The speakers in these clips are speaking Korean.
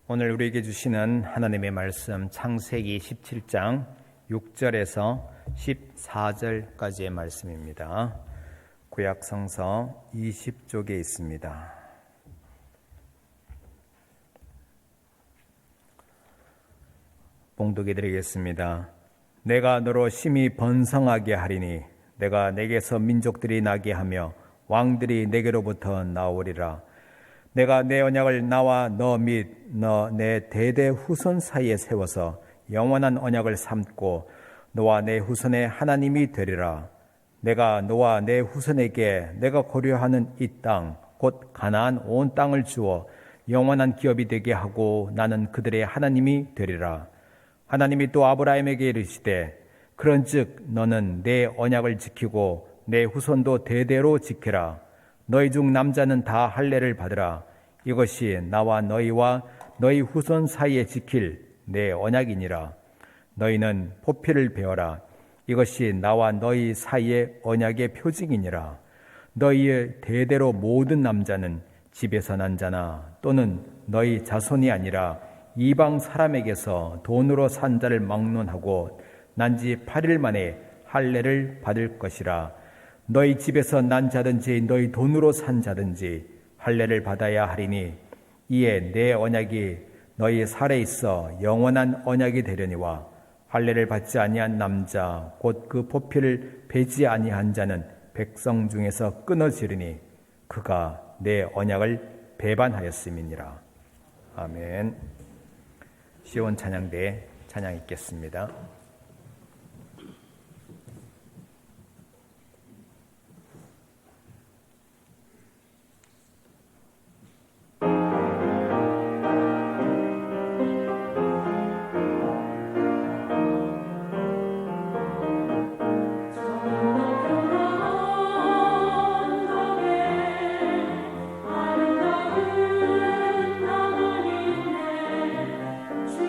오늘 우리에게 주시는 하나님의 말씀 창세기 17장 6절에서 14절까지의 말씀입니다. 구약성서 20쪽에 있습니다. 봉독해 드리겠습니다. 내가 너로 심히 번성하게 하리니 내가 내게서 민족들이 나게 하며 왕들이 내게로부터 나오리라. 내가 내 언약을 나와 너 및 너 내 대대 후손 사이에 세워서 영원한 언약을 삼고 너와 내 후손의 하나님이 되리라. 내가 너와 내 후손에게 내가 고려하는 이 땅 곧 가나안 온 땅을 주어 영원한 기업이 되게 하고 나는 그들의 하나님이 되리라. 하나님이 또 아브라함에게 이르시되 그런즉 너는 내 언약을 지키고 내 후손도 대대로 지키라. 너희 중 남자는 다 할례를 받으라. 이것이 나와 너희와 너희 후손 사이에 지킬 내 언약이니라. 너희는 포피를 베어라. 이것이 나와 너희 사이의 언약의 표징이니라. 너희의 대대로 모든 남자는 집에서 난 자나 또는 너희 자손이 아니라 이방 사람에게서 돈으로 산 자를 막론하고 난 지 8일 만에 할례를 받을 것이라. 너희 집에서 난 자든지 너희 돈으로 산 자든지 할례를 받아야 하리니 이에 내 언약이 너희 살에 있어 영원한 언약이 되려니와 할례를 받지 아니한 남자 곧 그 포피를 베지 아니한 자는 백성 중에서 끊어지리니 그가 내 언약을 배반하였음이니라. 아멘. 시온 찬양대에 찬양 있겠습니다. 주의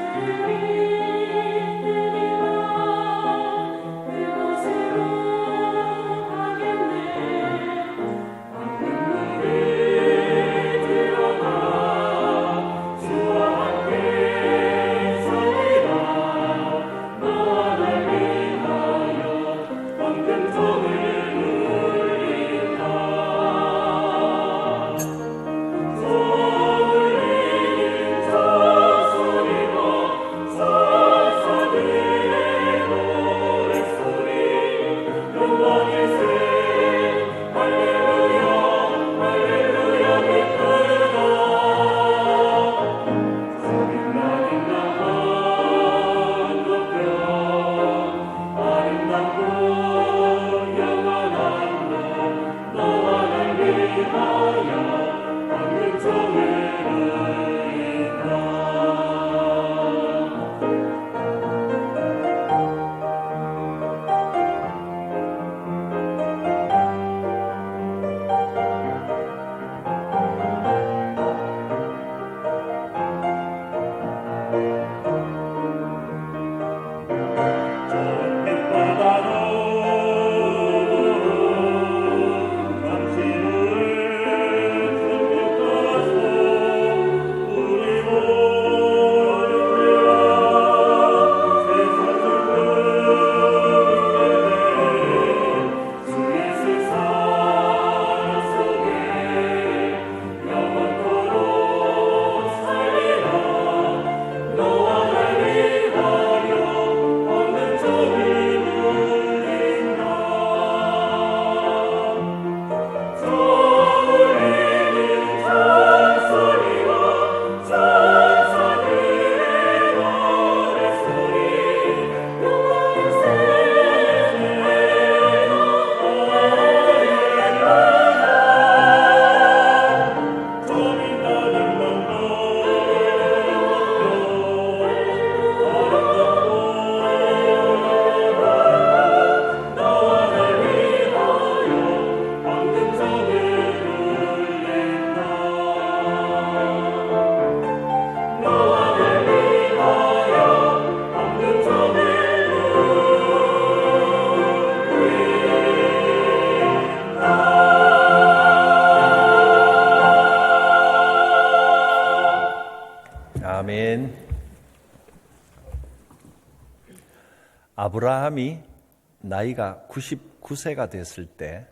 아멘. 아브라함이 나이가 99세가 됐을 때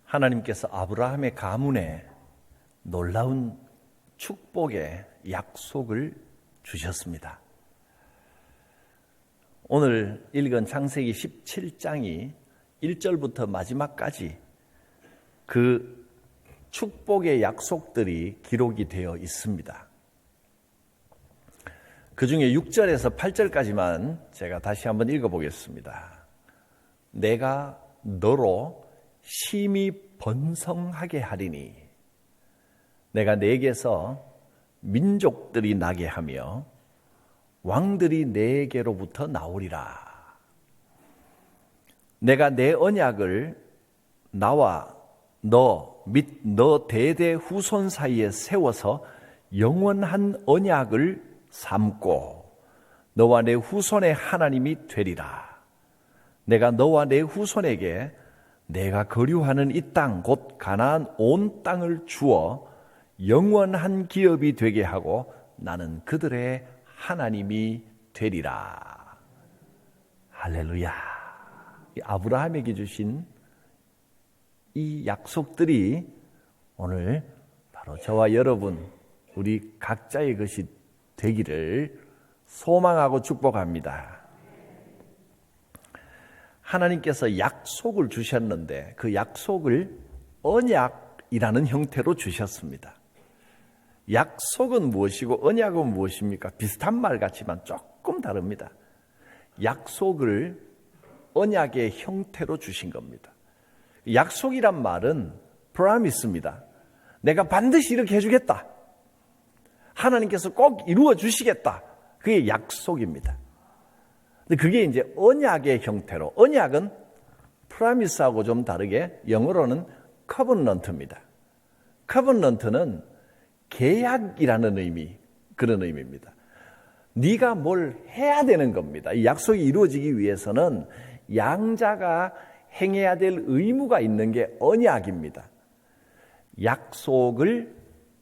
하나님께서 아브라함의 가문에 놀라운 축복의 약속을 주셨습니다. 오늘 읽은 창세기 17장이 1절부터 마지막까지 그 축복의 약속들이 기록이 되어 있습니다. 그 중에 6절에서 8절까지만 제가 다시 한번 읽어보겠습니다. 내가 너로 심히 번성하게 하리니 내가 네게서 민족들이 나게 하며 왕들이 네게로부터 나오리라. 내가 내 언약을 나와 너 및 너 대대 후손 사이에 세워서 영원한 언약을 삼고 너와 내 후손의 하나님이 되리라. 내가 너와 내 후손에게 내가 거류하는 이 땅 곧 가나안 온 땅을 주어 영원한 기업이 되게 하고 나는 그들의 하나님이 되리라. 할렐루야. 아브라함에게 주신 이 약속들이 오늘 바로 저와 여러분 우리 각자의 것이 되기를 소망하고 축복합니다. 하나님께서 약속을 주셨는데 그 약속을 언약이라는 형태로 주셨습니다. 약속은 무엇이고 언약은 무엇입니까? 비슷한 말 같지만 조금 다릅니다. 약속을 언약의 형태로 주신 겁니다. 약속이란 말은 promise입니다. 내가 반드시 이렇게 해주겠다. 하나님께서 꼭 이루어 주시겠다. 그게 약속입니다. 근데 그게 이제 언약의 형태로, 언약은 promise하고 좀 다르게 영어로는 covenant입니다. covenant는 계약이라는 의미, 그런 의미입니다. 네가 뭘 해야 되는 겁니다. 이 약속이 이루어지기 위해서는 양자가 행해야 될 의무가 있는 게 언약입니다. 약속을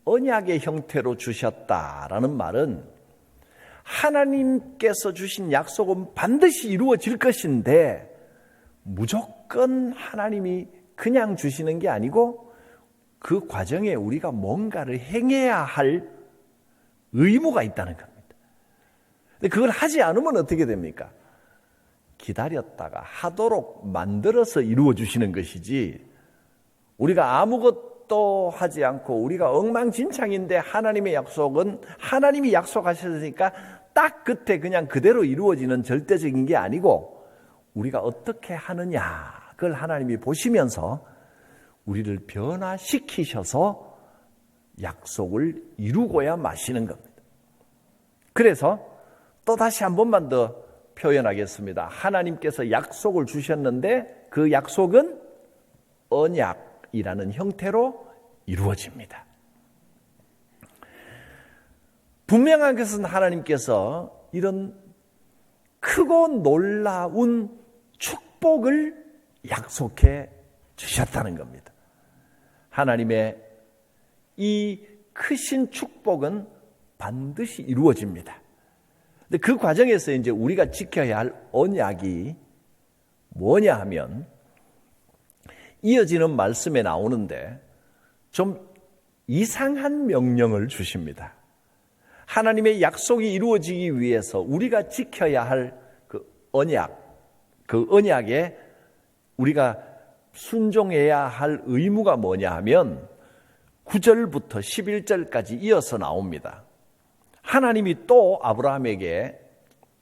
언약의 형태로 주셨다라는 말은 하나님께서 주신 약속은 반드시 이루어질 것인데 무조건 하나님이 그냥 주시는 게 아니고 그 과정에 우리가 뭔가를 행해야 할 의무가 있다는 겁니다. 근데 그걸 하지 않으면 어떻게 됩니까? 기다렸다가 하도록 만들어서 이루어 주시는 것이지 우리가 아무것도 하지 않고 우리가 엉망진창인데 하나님의 약속은 하나님이 약속하셨으니까 딱 그때 그냥 그대로 이루어지는 절대적인 게 아니고 우리가 어떻게 하느냐 그걸 하나님이 보시면서 우리를 변화시키셔서 약속을 이루고야 마시는 겁니다. 그래서 또 다시 한 번만 더 표현하겠습니다. 하나님께서 약속을 주셨는데 그 약속은 언약이라는 형태로 이루어집니다. 분명한 것은 하나님께서 이런 크고 놀라운 축복을 약속해 주셨다는 겁니다. 하나님의 이 크신 축복은 반드시 이루어집니다. 근데 그 과정에서 이제 우리가 지켜야 할 언약이 뭐냐 하면 이어지는 말씀에 나오는데 좀 이상한 명령을 주십니다. 하나님의 약속이 이루어지기 위해서 우리가 지켜야 할 그 언약에 우리가 순종해야 할 의무가 뭐냐 하면 9절부터 11절까지 이어서 나옵니다. 하나님이 또 아브라함에게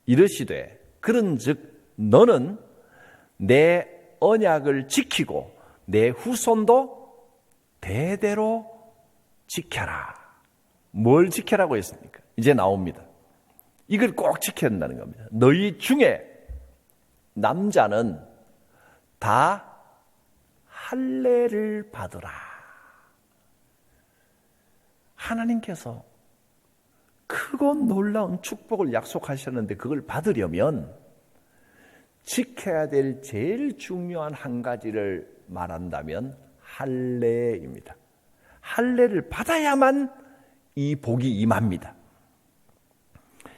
이르시되 그런즉 너는 내 언약을 지키고 내 후손도 대대로 지켜라. 뭘 지켜라고 했습니까? 이제 나옵니다. 이걸 꼭 지켜야 한다는 겁니다. 너희 중에 남자는 다 할례를 받으라. 하나님께서 크고 놀라운 축복을 약속하셨는데 그걸 받으려면 지켜야 될 제일 중요한 한 가지를 말한다면 할례입니다. 할례를 받아야만 이 복이 임합니다.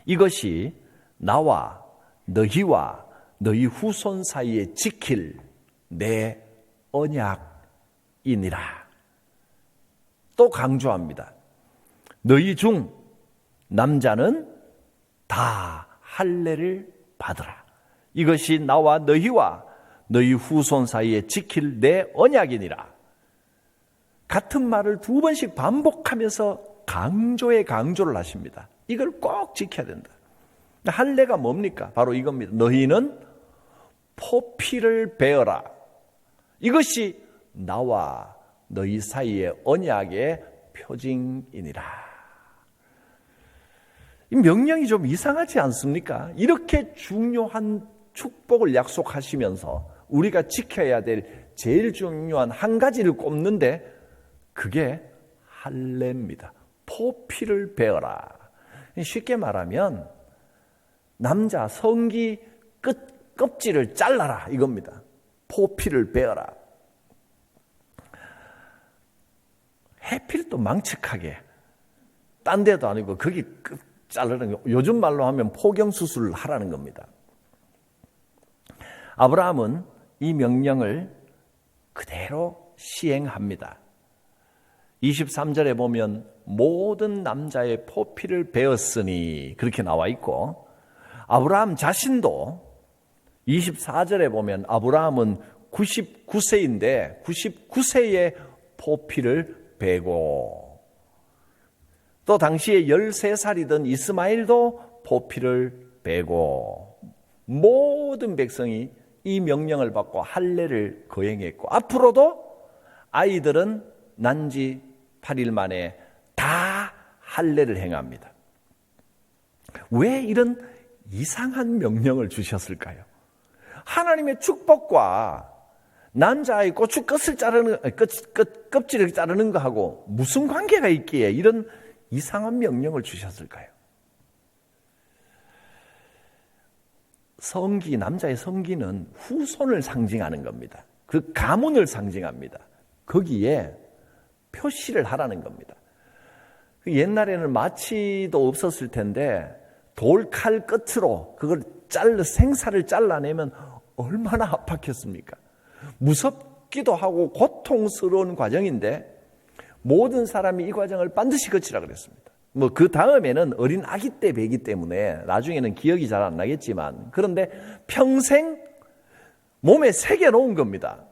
이것이 나와 너희와 너희 후손 사이에 지킬 내 언약이니라. 또 강조합니다. 너희 중 남자는 다 할례를 받으라. 이것이 나와 너희와 너희 후손 사이에 지킬 내 언약이니라. 같은 말을 두 번씩 반복하면서 강조를 하십니다. 이걸 꼭 지켜야 된다. 할례가 뭡니까? 바로 이겁니다. 너희는 포피를 베어라. 이것이 나와 너희 사이의 언약의 표징이니라. 이 명령이 좀 이상하지 않습니까? 이렇게 중요한 축복을 약속하시면서 우리가 지켜야 될 제일 중요한 한 가지를 꼽는데 그게 할례입니다. 포피를 베어라. 쉽게 말하면 남자 성기 껍질을 잘라라 이겁니다. 포피를 베어라. 해필 또 망측하게 딴 데도 아니고 거기 자르는 거. 요즘 말로 하면 포경수술을 하라는 겁니다. 아브라함은 이 명령을 그대로 시행합니다. 23절에 보면 모든 남자의 포피를 베었으니 그렇게 나와 있고, 아브라함 자신도 24절에 보면 아브라함은 99세인데 99세의 포피를 베고, 또 당시에 13살이던 이스마엘도 포피를 베고, 모든 백성이 이 명령을 받고 할례를 거행했고, 앞으로도 아이들은 난지 8일 만에 다 할례를 행합니다. 왜 이런 이상한 명령을 주셨을까요? 하나님의 축복과 남자의 고추 껍질을 자르는 거하고 무슨 관계가 있기에 이런 이상한 명령을 주셨을까요? 성기, 남자의 성기는 후손을 상징하는 겁니다. 그 가문을 상징합니다. 거기에 표시를 하라는 겁니다. 옛날에는 마취도 없었을 텐데 돌칼 끝으로 그걸 생사를 잘라내면 얼마나 아팠겠습니까? 무섭기도 하고 고통스러운 과정인데 모든 사람이 이 과정을 반드시 거치라 그랬습니다. 그 다음에는 어린 아기 때 베기 때문에 나중에는 기억이 잘 안 나겠지만, 그런데 평생 몸에 새겨 놓은 겁니다.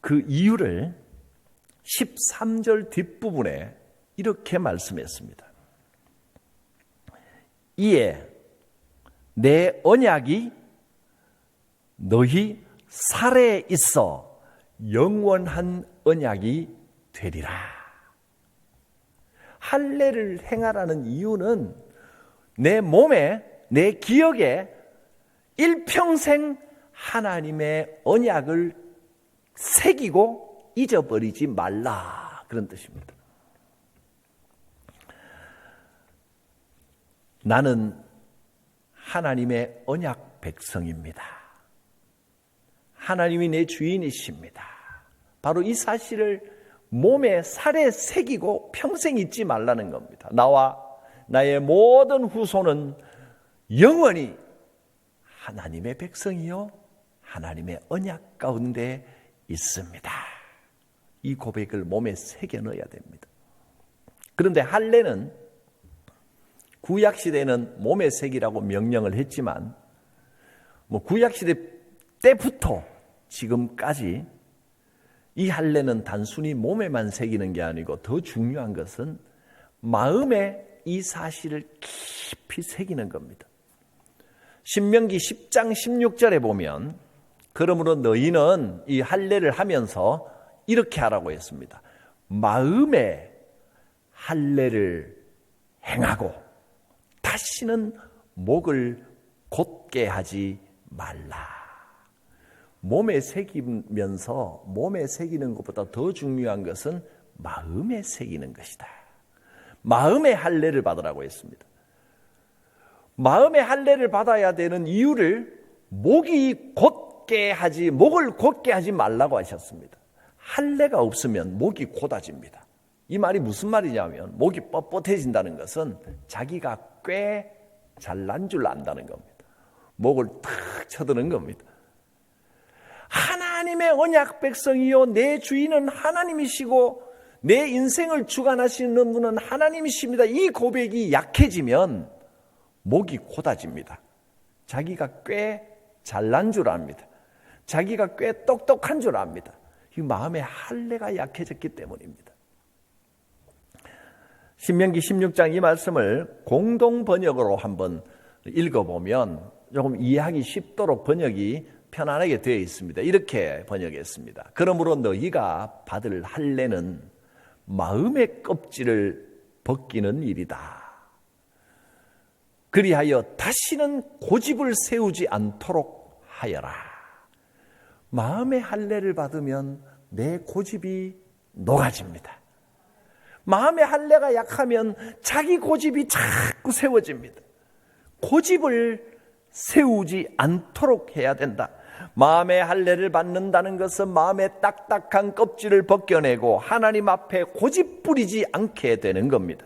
그 이유를 13절 뒷부분에 이렇게 말씀했습니다. 이에 내 언약이 너희 살에 있어 영원한 언약이 되리라. 할례를 행하라는 이유는 내 몸에, 내 기억에 일평생 하나님의 언약을 새기고 잊어버리지 말라, 그런 뜻입니다. 나는 하나님의 언약 백성입니다. 하나님이 내 주인이십니다. 바로 이 사실을 몸에 살에 새기고 평생 잊지 말라는 겁니다. 나와 나의 모든 후손은 영원히 하나님의 백성이요 하나님의 언약 가운데 있습니다. 이 고백을 몸에 새겨 넣어야 됩니다. 그런데 할례는 구약시대는 몸에 새기라고 명령을 했지만, 구약시대 때부터 지금까지 이 할례는 단순히 몸에만 새기는 게 아니고 더 중요한 것은 마음에 이 사실을 깊이 새기는 겁니다. 신명기 10장 16절에 보면, 그러므로 너희는 이 할례를 하면서 이렇게 하라고 했습니다. 마음에 할례를 행하고 다시는 목을 곧게 하지 말라. 몸에 새기면서 몸에 새기는 것보다 더 중요한 것은 마음에 새기는 것이다. 마음의 할례를 받으라고 했습니다. 마음의 할례를 받아야 되는 이유를 목을 곧게 하지 말라고 하셨습니다. 할례가 없으면 목이 곧아집니다. 이 말이 무슨 말이냐면 목이 뻣뻣해진다는 것은 자기가 꽤 잘난 줄 안다는 겁니다. 목을 탁 쳐드는 겁니다. 하나님의 언약 백성이요, 내 주인은 하나님이시고 내 인생을 주관하시는 분은 하나님이십니다. 이 고백이 약해지면 목이 고다집니다. 자기가 꽤 잘난 줄 압니다. 자기가 꽤 똑똑한 줄 압니다. 이 마음의 할례가 약해졌기 때문입니다. 신명기 16장 이 말씀을 공동 번역으로 한번 읽어보면 조금 이해하기 쉽도록 번역이 편안하게 되어 있습니다. 이렇게 번역했습니다. 그러므로 너희가 받을 할례는 마음의 껍질을 벗기는 일이다. 그리하여 다시는 고집을 세우지 않도록 하여라. 마음의 할례를 받으면 내 고집이 녹아집니다. 마음의 할례가 약하면 자기 고집이 자꾸 세워집니다. 고집을 세우지 않도록 해야 된다. 마음의 할례를 받는다는 것은 마음의 딱딱한 껍질을 벗겨내고 하나님 앞에 고집 부리지 않게 되는 겁니다.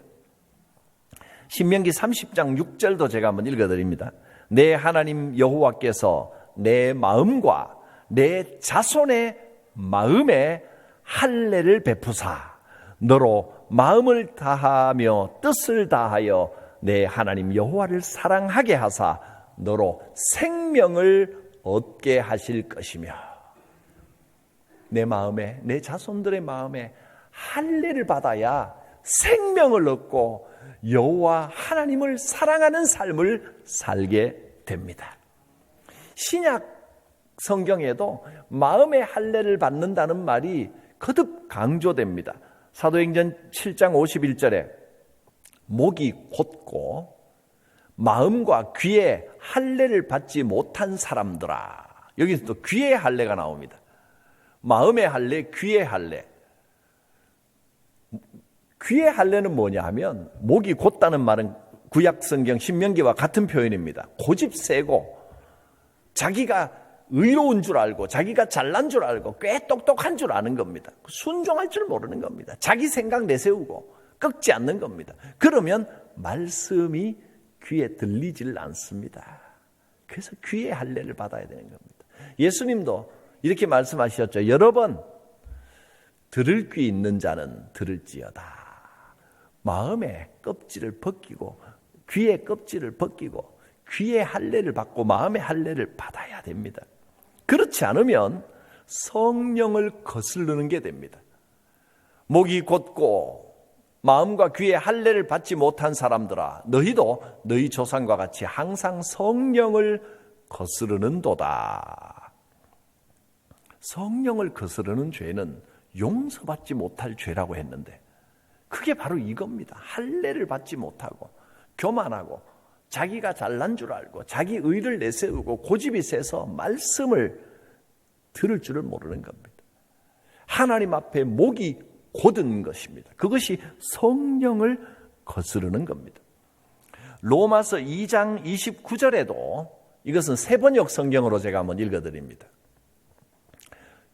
신명기 30장 6절도 제가 한번 읽어드립니다. 내 하나님 여호와께서 내 마음과 내 자손의 마음에 할례를 베푸사 너로 마음을 다하며 뜻을 다하여 내 하나님 여호와를 사랑하게 하사 너로 생명을 얻게 하실 것이며, 내 마음에, 내 자손들의 마음에 할례를 받아야 생명을 얻고 여호와 하나님을 사랑하는 삶을 살게 됩니다. 신약 성경에도 마음의 할례를 받는다는 말이 거듭 강조됩니다. 사도행전 7장 51절에 목이 곧고 마음과 귀에 할례를 받지 못한 사람들아. 여기서 또 귀의 할례가 나옵니다. 마음의 할례, 귀의 할례. 귀의 할례는 뭐냐 하면 목이 곧다는 말은 구약성경 신명기와 같은 표현입니다. 고집 세고 자기가 의로운 줄 알고 자기가 잘난 줄 알고 꽤 똑똑한 줄 아는 겁니다. 순종할 줄 모르는 겁니다. 자기 생각 내세우고 꺾지 않는 겁니다. 그러면 말씀이 귀에 들리질 않습니다. 그래서 귀의 할례를 받아야 되는 겁니다. 예수님도 이렇게 말씀하셨죠. 여러 번 들을 귀 있는 자는 들을지어다. 마음의 껍질을 벗기고 귀의 껍질을 벗기고 귀의 할례를 받고 마음의 할례를 받아야 됩니다. 그렇지 않으면 성령을 거스르는 게 됩니다. 목이 곧고 마음과 귀의 할례를 받지 못한 사람들아, 너희도 너희 조상과 같이 항상 성령을 거스르는도다. 성령을 거스르는 죄는 용서받지 못할 죄라고 했는데 그게 바로 이겁니다. 할례를 받지 못하고 교만하고 자기가 잘난 줄 알고 자기 의를 내세우고 고집이 세서 말씀을 들을 줄을 모르는 겁니다. 하나님 앞에 목이 곧은 것입니다. 그것이 성령을 거스르는 겁니다. 로마서 2장 29절에도 이것은 세번역 성경으로 제가 한번 읽어드립니다.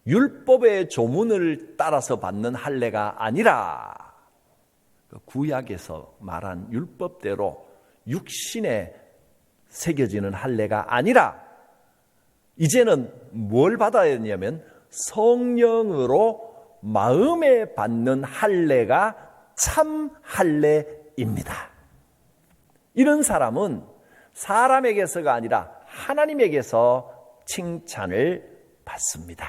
율법의 조문을 따라서 받는 할례가 아니라 구약에서 말한 율법대로 육신에 새겨지는 할례가 아니라 이제는 뭘 받아야 되냐면 성령으로 마음에 받는 할례가 참 할례입니다. 이런 사람은 사람에게서가 아니라 하나님에게서 칭찬을 받습니다.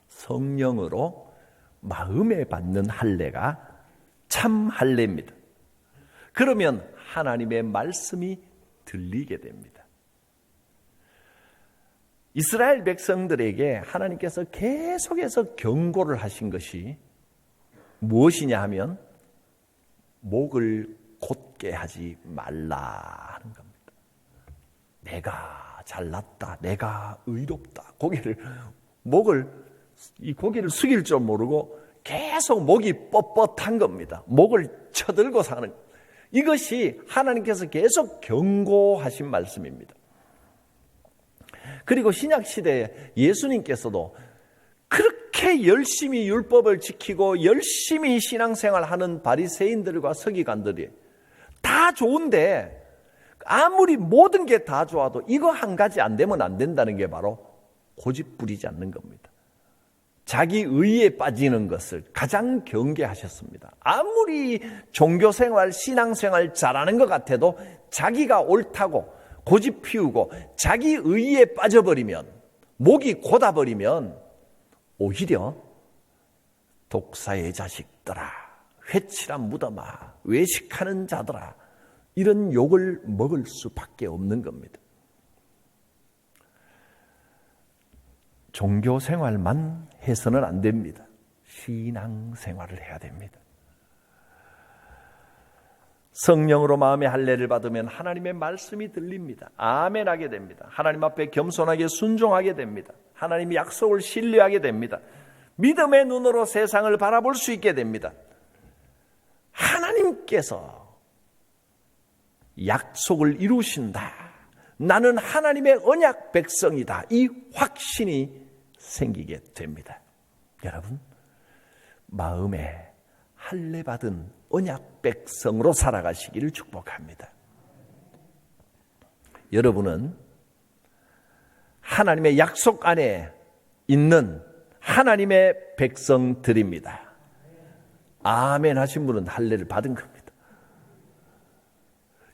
성령으로 마음에 받는 할례가 참 할례입니다. 그러면 하나님의 말씀이 들리게 됩니다. 이스라엘 백성들에게 하나님께서 계속해서 경고를 하신 것이 무엇이냐 하면 목을 곧게 하지 말라 하는 겁니다. 내가 잘났다, 내가 의롭다, 이 고개를 숙일 줄 모르고 계속 목이 뻣뻣한 겁니다. 목을 쳐들고 사는, 이것이 하나님께서 계속 경고하신 말씀입니다. 그리고 신약시대에 예수님께서도 그렇게 그렇게 열심히 율법을 지키고 열심히 신앙생활하는 바리새인들과 서기관들이 다 좋은데 아무리 모든 게 다 좋아도 이거 한 가지 안 되면 안 된다는 게 바로 고집 부리지 않는 겁니다. 자기 의에 빠지는 것을 가장 경계하셨습니다. 아무리 종교생활, 신앙생활 잘하는 것 같아도 자기가 옳다고 고집 피우고 자기 의에 빠져버리면, 목이 곧아버리면 오히려 독사의 자식들아, 회칠한 무덤아, 외식하는 자들아, 이런 욕을 먹을 수밖에 없는 겁니다. 종교생활만 해서는 안 됩니다. 신앙생활을 해야 됩니다. 성령으로 마음의 할례를 받으면 하나님의 말씀이 들립니다. 아멘 하게 됩니다. 하나님 앞에 겸손하게 순종하게 됩니다. 하나님의 약속을 신뢰하게 됩니다. 믿음의 눈으로 세상을 바라볼 수 있게 됩니다. 하나님께서 약속을 이루신다. 나는 하나님의 언약 백성이다. 이 확신이 생기게 됩니다. 여러분, 마음에 할례 받은 언약 백성으로 살아가시기를 축복합니다. 여러분은 하나님의 약속 안에 있는 하나님의 백성들입니다. 아멘 하신 분은 할례를 받은 겁니다.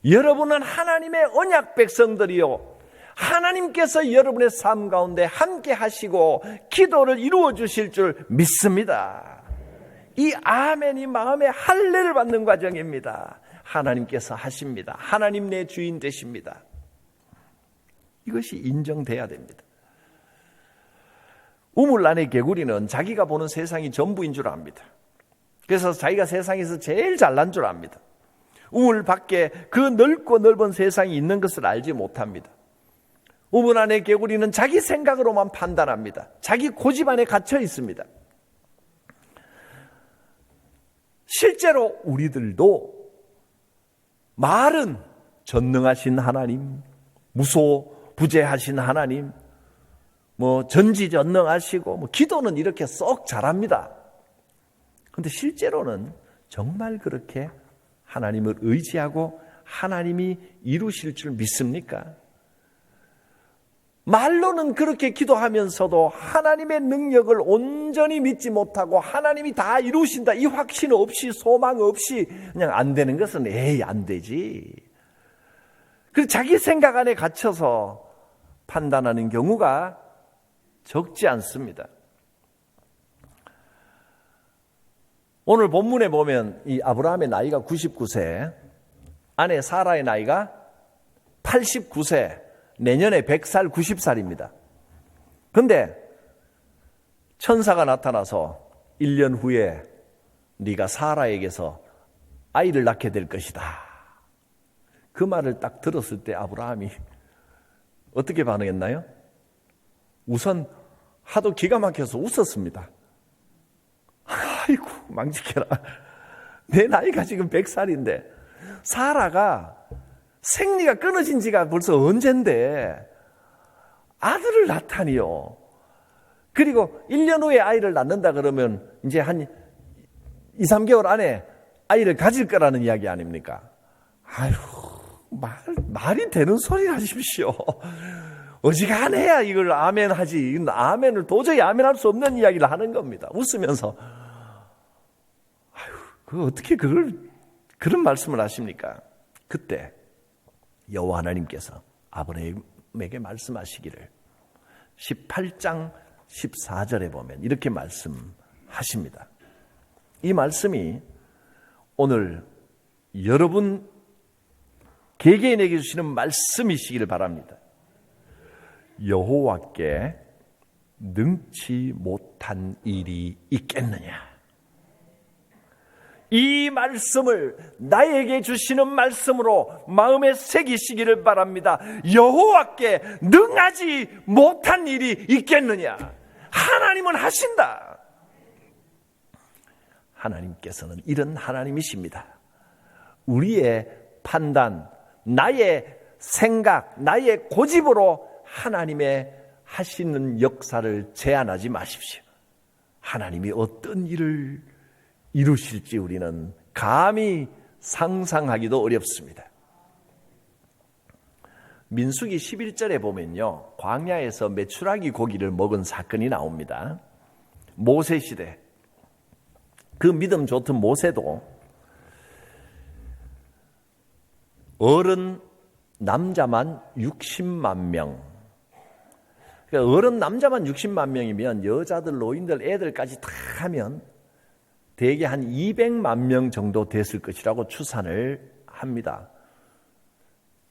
여러분은 하나님의 언약 백성들이요, 하나님께서 여러분의 삶 가운데 함께 하시고 기도를 이루어 주실 줄 믿습니다. 이 아멘이 마음의 할례를 받는 과정입니다. 하나님께서 하십니다. 하나님 내 주인 되십니다. 이것이 인정돼야 됩니다. 우물 안의 개구리는 자기가 보는 세상이 전부인 줄 압니다. 그래서 자기가 세상에서 제일 잘난 줄 압니다. 우물 밖에 그 넓고 넓은 세상이 있는 것을 알지 못합니다. 우물 안의 개구리는 자기 생각으로만 판단합니다. 자기 고집 안에 갇혀 있습니다. 실제로 우리들도 말은 전능하신 하나님, 무소부재하신 하나님, 전지전능하시고 기도는 이렇게 쏙 잘합니다. 그런데 실제로는 정말 그렇게 하나님을 의지하고 하나님이 이루실 줄 믿습니까? 말로는 그렇게 기도하면서도 하나님의 능력을 온전히 믿지 못하고 하나님이 다 이루신다, 이 확신 없이, 소망 없이 그냥 안 되는 것은 안 되지. 그래서 자기 생각 안에 갇혀서 판단하는 경우가 적지 않습니다. 오늘 본문에 보면 이 아브라함의 나이가 99세, 아내 사라의 나이가 89세, 내년에 100살, 90살입니다. 그런데 천사가 나타나서 1년 후에 네가 사라에게서 아이를 낳게 될 것이다. 그 말을 딱 들었을 때 아브라함이 어떻게 반응했나요? 우선 하도 기가 막혀서 웃었습니다. 아이고 망치켜라. 내 나이가 지금 100살인데 사라가 생리가 끊어진 지가 벌써 언젠데 아들을 낳다니요. 그리고 1년 후에 아이를 낳는다 그러면 이제 한 2, 3개월 안에 아이를 가질 거라는 이야기 아닙니까? 아유, 말이 되는 소리 하십시오. 어지간해야 이걸 아멘 하지. 아멘을 도저히 아멘할 수 없는 이야기를 하는 겁니다. 웃으면서. 아유, 어떻게 그런 말씀을 하십니까? 그때 여호와 하나님께서 아브라함에게 말씀하시기를 18장 14절에 보면 이렇게 말씀하십니다. 이 말씀이 오늘 여러분 개개인에게 주시는 말씀이시기를 바랍니다. 여호와께 능치 못한 일이 있겠느냐? 이 말씀을 나에게 주시는 말씀으로 마음에 새기시기를 바랍니다. 여호와께 능하지 못한 일이 있겠느냐? 하나님은 하신다. 하나님께서는 이런 하나님이십니다. 우리의 판단, 나의 생각, 나의 고집으로 하나님의 하시는 역사를 제한하지 마십시오. 하나님이 어떤 일을 이루실지 우리는 감히 상상하기도 어렵습니다. 민수기 11절에 보면요, 광야에서 메추라기 고기를 먹은 사건이 나옵니다. 모세 시대, 그 믿음 좋던 모세도 어른 남자만 60만 명, 그러니까 어른 남자만 60만 명이면 여자들, 노인들, 애들까지 다 하면 대개 한 200만 명 정도 됐을 것이라고 추산을 합니다.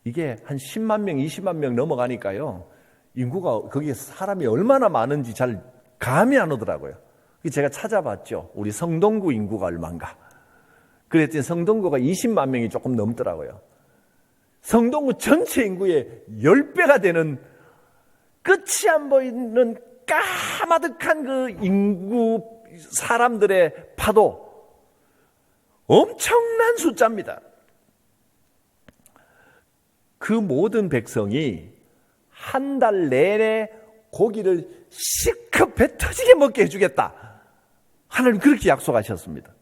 이게 한 10만 명, 20만 명 넘어가니까요, 인구가 거기에 사람이 얼마나 많은지 잘 감이 안 오더라고요. 제가 찾아봤죠. 우리 성동구 인구가 얼마인가. 그랬더니 성동구가 20만 명이 조금 넘더라고요. 성동구 전체 인구의 10배가 되는 끝이 안 보이는 까마득한 그 인구 사람들의 파도, 엄청난 숫자입니다. 그 모든 백성이 한 달 내내 고기를 실컷 배 터지게 먹게 해주겠다. 하나님 그렇게 약속하셨습니다.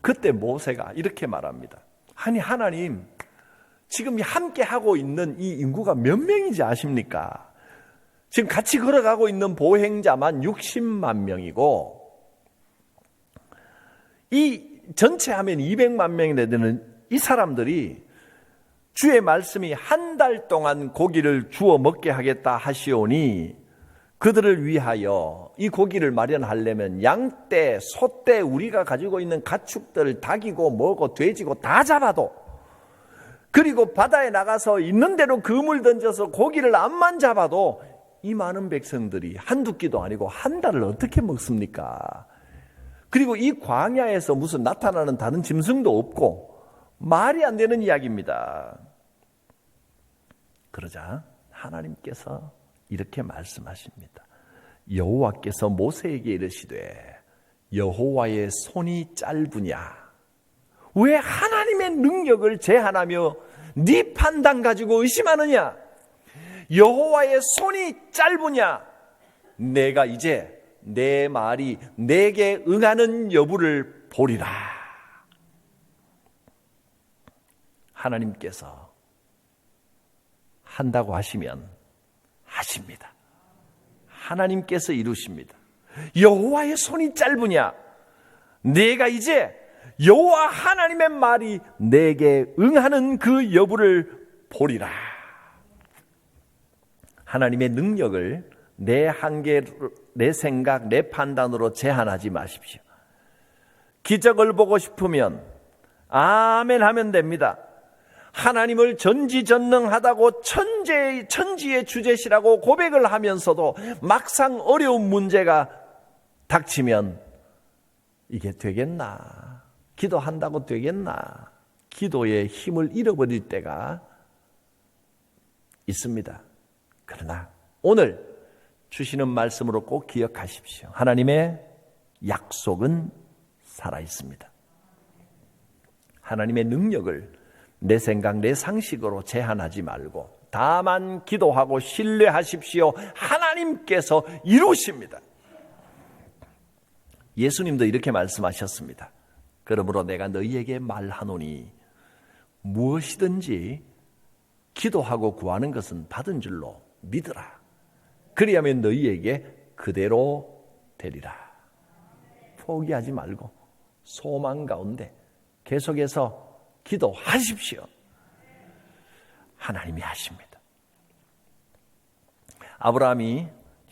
그때 모세가 이렇게 말합니다. 아니 하나님, 지금 함께 하고 있는 이 인구가 몇 명인지 아십니까? 지금 같이 걸어가고 있는 보행자만 60만 명이고 이 전체 하면 200만 명이 되는 이 사람들이 주의 말씀이 한 달 동안 고기를 주워 먹게 하겠다 하시오니 그들을 위하여 이 고기를 마련하려면 양떼, 소떼, 우리가 가지고 있는 가축들, 닭이고 뭐고 돼지고 다 잡아도, 그리고 바다에 나가서 있는 대로 그물 던져서 고기를 암만 잡아도 이 많은 백성들이 한두 끼도 아니고 한 달을 어떻게 먹습니까? 그리고 이 광야에서 무슨 나타나는 다른 짐승도 없고 말이 안 되는 이야기입니다. 그러자 하나님께서 이렇게 말씀하십니다. 여호와께서 모세에게 이르시되 여호와의 손이 짧으냐? 왜 하나님의 능력을 제한하며 네 판단 가지고 의심하느냐? 여호와의 손이 짧으냐? 내가 이제 내 말이 내게 응하는 여부를 보리라. 하나님께서 한다고 하시면 하십니다. 하나님께서 이루십니다. 여호와의 손이 짧으냐? 내가 이제 여호와 하나님의 말이 내게 응하는 그 여부를 보리라. 하나님의 능력을 내 한계, 내 생각, 내 판단으로 제한하지 마십시오. 기적을 보고 싶으면 아멘 하면 됩니다. 하나님을 전지전능하다고 천지의 주제시라고 고백을 하면서도 막상 어려운 문제가 닥치면 이게 되겠나? 기도한다고 되겠나? 기도의 힘을 잃어버릴 때가 있습니다. 그러나 오늘 주시는 말씀으로 꼭 기억하십시오. 하나님의 약속은 살아있습니다. 하나님의 능력을 내 생각, 내 상식으로 제한하지 말고 다만 기도하고 신뢰하십시오. 하나님께서 이루십니다. 예수님도 이렇게 말씀하셨습니다. 그러므로 내가 너희에게 말하노니 무엇이든지 기도하고 구하는 것은 받은 줄로 믿으라. 그리하면 너희에게 그대로 되리라. 포기하지 말고 소망 가운데 계속해서 기도하십시오. 하나님이 하십니다. 아브라함이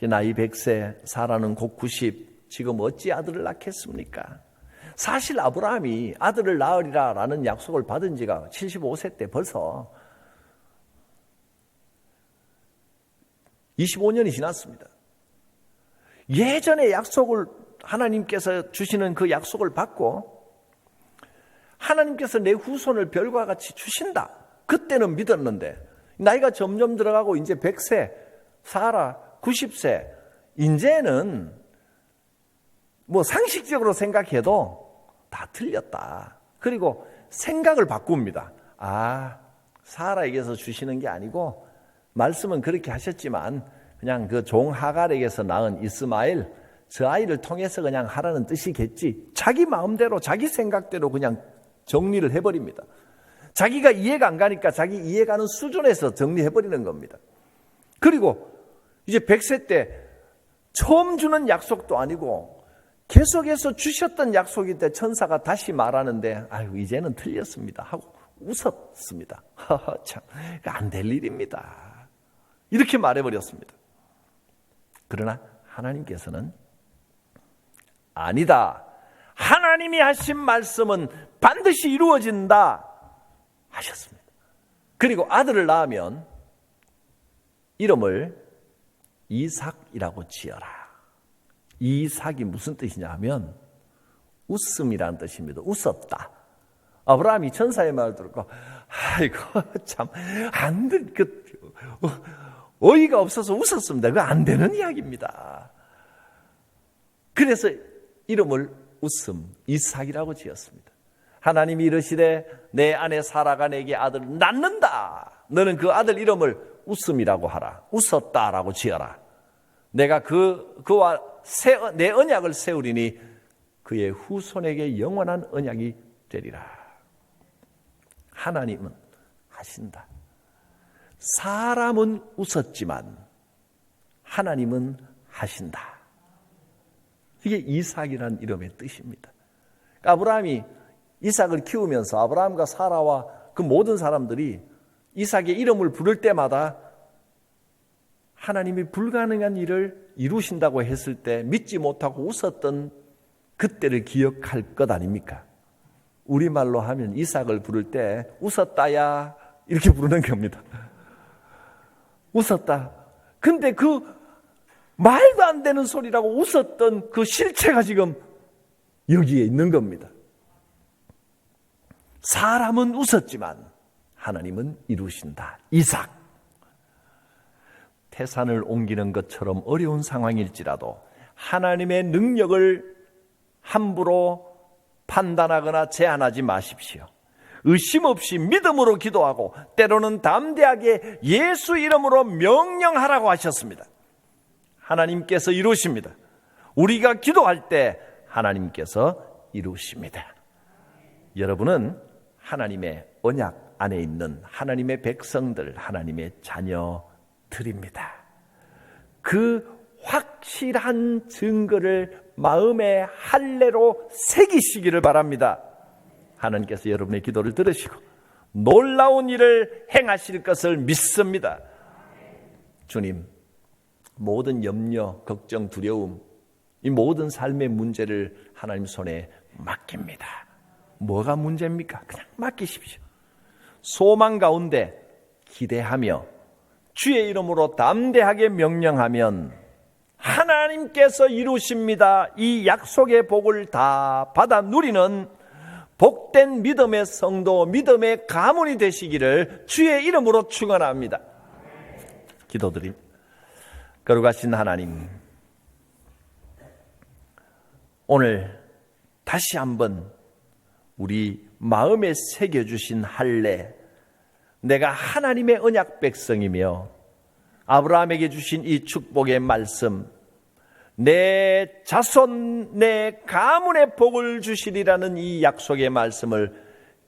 나이 100세, 사라는 곧 90, 지금 어찌 아들을 낳겠습니까? 사실 아브라함이 아들을 낳으리라 라는 약속을 받은 지가 75세 때 벌써 25년이 지났습니다. 예전에 약속을 하나님께서 주시는 그 약속을 받고 하나님께서 내 후손을 별과 같이 주신다. 그때는 믿었는데 나이가 점점 들어가고 이제 100세, 사라 90세, 이제는 뭐 상식적으로 생각해도 다 틀렸다. 그리고 생각을 바꿉니다. 아, 사라에게서 주시는 게 말씀은 그렇게 하셨지만 그냥 그 종 하갈에게서 낳은 이스마엘 저 아이를 통해서 그냥 하라는 뜻이겠지. 자기 마음대로 자기 생각대로 그냥 정리를 해버립니다. 자기가 이해가 안 가니까 자기 이해가는 수준에서 정리해버리는 겁니다. 그리고 이제 100세 때 처음 주는 약속도 아니고 계속해서 주셨던 약속인데 천사가 다시 말하는데 아유 이제는 틀렸습니다 하고 웃었습니다. 참 안 될 일입니다. 이렇게 말해버렸습니다. 그러나 하나님께서는 아니다. 하나님이 하신 말씀은 반드시 이루어진다 하셨습니다. 그리고 아들을 낳으면 이름을 이삭이라고 지어라. 이삭이 무슨 뜻이냐 하면 웃음이라는 뜻입니다. 웃었다. 아브라함이 천사의 말을 듣고 아이고 참 안 된 어이가 없어서 웃었습니다. 그거 안 되는 이야기입니다. 그래서 이름을 웃음 이삭이라고 지었습니다. 하나님이 이르시되 내 아내 사라가 내게 아들을 낳는다. 너는 그 아들 이름을 웃음이라고 하라. 웃었다라고 지어라. 내가 그와 내 언약을 세우리니 그의 후손에게 영원한 언약이 되리라. 하나님은 하신다. 사람은 웃었지만 하나님은 하신다. 이게 이삭이라는 이름의 뜻입니다. 그러니까 아브라함이 이삭을 키우면서 아브라함과 사라와 그 모든 사람들이 이삭의 이름을 부를 때마다 하나님이 불가능한 일을 이루신다고 했을 때 믿지 못하고 웃었던 그때를 기억할 것 아닙니까? 우리말로 하면 이삭을 부를 때 웃었다야 이렇게 부르는 겁니다. 웃었다. 근데 그 말도 안 되는 소리라고 웃었던 그 실체가 지금 여기에 있는 겁니다. 사람은 웃었지만 하나님은 이루신다. 이삭. 태산을 옮기는 것처럼 어려운 상황일지라도 하나님의 능력을 함부로 판단하거나 제한하지 마십시오. 의심 없이 믿음으로 기도하고 때로는 담대하게 예수 이름으로 명령하라고 하셨습니다. 하나님께서 이루십니다. 우리가 기도할 때 하나님께서 이루십니다. 여러분은 하나님의 언약 안에 있는 하나님의 백성들, 하나님의 자녀들입니다. 그 확실한 증거를 마음의 할례로 새기시기를 바랍니다. 하나님께서 여러분의 기도를 들으시고 놀라운 일을 행하실 것을 믿습니다. 주님, 모든 염려, 걱정, 두려움, 이 모든 삶의 문제를 하나님 손에 맡깁니다. 뭐가 문제입니까? 그냥 맡기십시오. 소망 가운데 기대하며 주의 이름으로 담대하게 명령하면 하나님께서 이루십니다. 이 약속의 복을 다 받아 누리는 복된 믿음의 성도, 믿음의 가문이 되시기를 주의 이름으로 축원합니다. 기도드립니다. 거룩하신 하나님, 오늘 다시 한번 우리 마음에 새겨주신 할례, 내가 하나님의 언약 백성이며 아브라함에게 주신 이 축복의 말씀, 내 자손, 내 가문의 복을 주시리라는 이 약속의 말씀을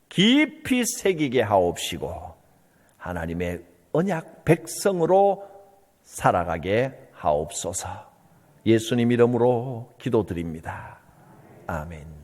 깊이 새기게 하옵시고 하나님의 언약 백성으로 살아가게 하옵소서. 예수님 이름으로 기도드립니다. 아멘.